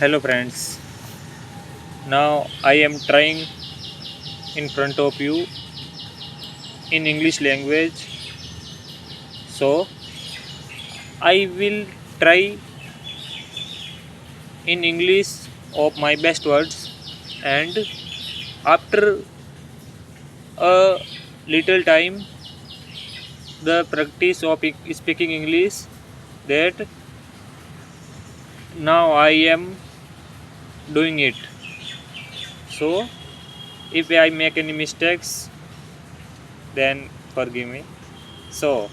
Hello friends, now I am trying in front of you in English language. So I will try in English of my best words, and after a little time the practice of speaking English, that now I am doing it. So if I make any mistakes, then forgive me. So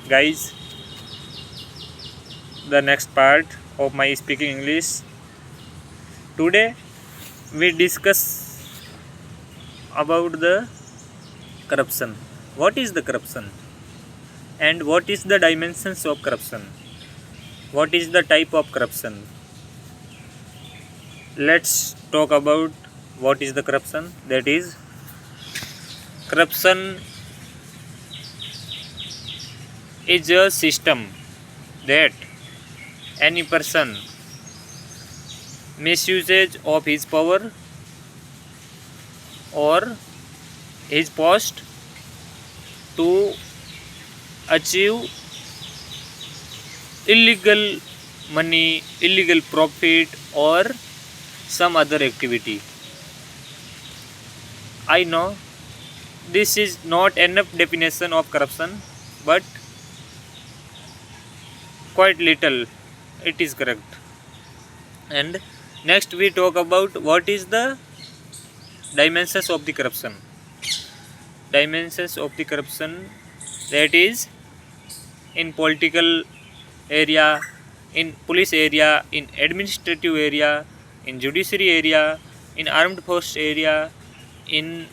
guys, the next part of my speaking English. Today we discuss about the corruption. What is the corruption? And what is the dimensions of corruption? What is the type of corruption? Let's talk about what is the corruption. That is, corruption is a system that any person misuses of his power or his post to achieve illegal money, illegal profit, or some other activity. I know this is not enough definition of corruption, but quite little it is correct. And next we talk about what is the dimensions of the corruption. Dimensions of the corruption, that is, in political area, in police area, in administrative area, in judiciary area, in armed force area, in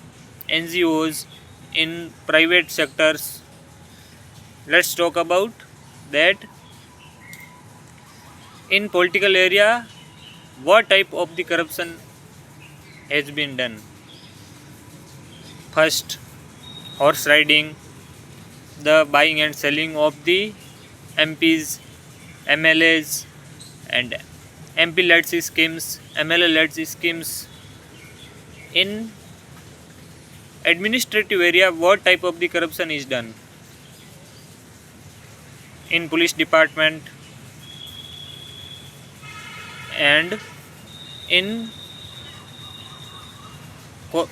NGOs, in private sectors. Let's talk about that. In political area, what type of the corruption has been done? First, horse riding, the buying and selling of the MPs, MLAs, and MP-led schemes, MLA-led schemes. In administrative area, what type of the corruption is done? In police department and in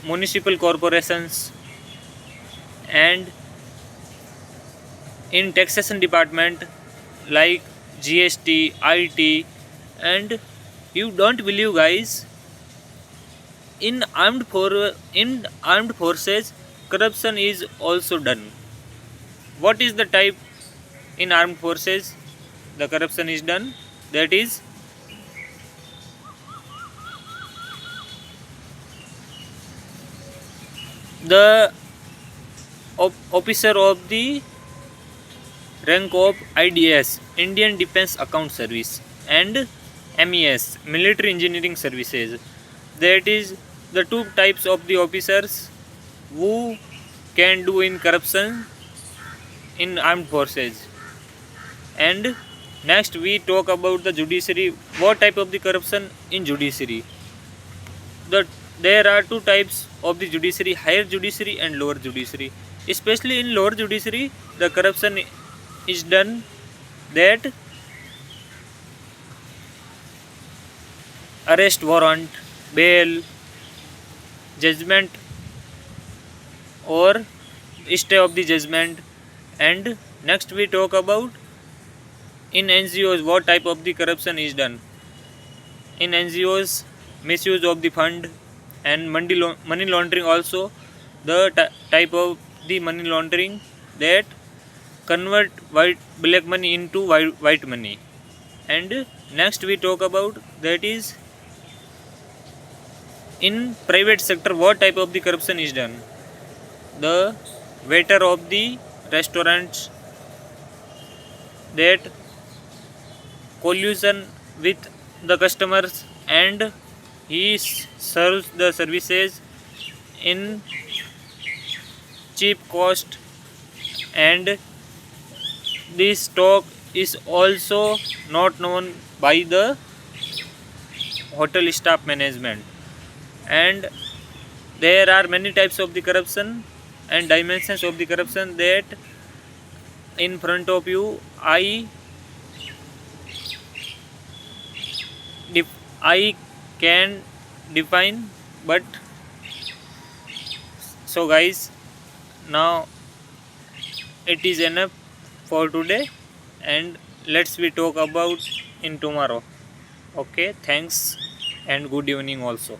municipal corporations and in taxation department like GST, IT, and you don't believe guys, in armed forces corruption is also done. What is the type in armed forces the corruption is done? That is, the officer of the rank of IDS, Indian Defence Account Service, and MES, Military Engineering Services. That is the two types of the officers who can do in corruption in armed forces. And next we talk about the judiciary. What type of the corruption in judiciary? There are two types of the judiciary: higher judiciary and lower judiciary. Especially in lower judiciary, the corruption is done that arrest warrant, bail, judgment or stay of the judgment. And next we talk about in NGOs what type of the corruption is done. In NGOs, misuse of the fund and money laundering also, the type of the money laundering that convert black money into white money. And next we talk about that is in private sector what type of the corruption is done. The waiter of the restaurants, that collusion with the customers and he serves the services in cheap cost, and this stock is also not known by the hotel staff management. And there are many types of the corruption and dimensions of the corruption that in front of you I can define. But so guys, now it is enough for today, and let's we talk about in tomorrow. Okay, thanks and good evening also.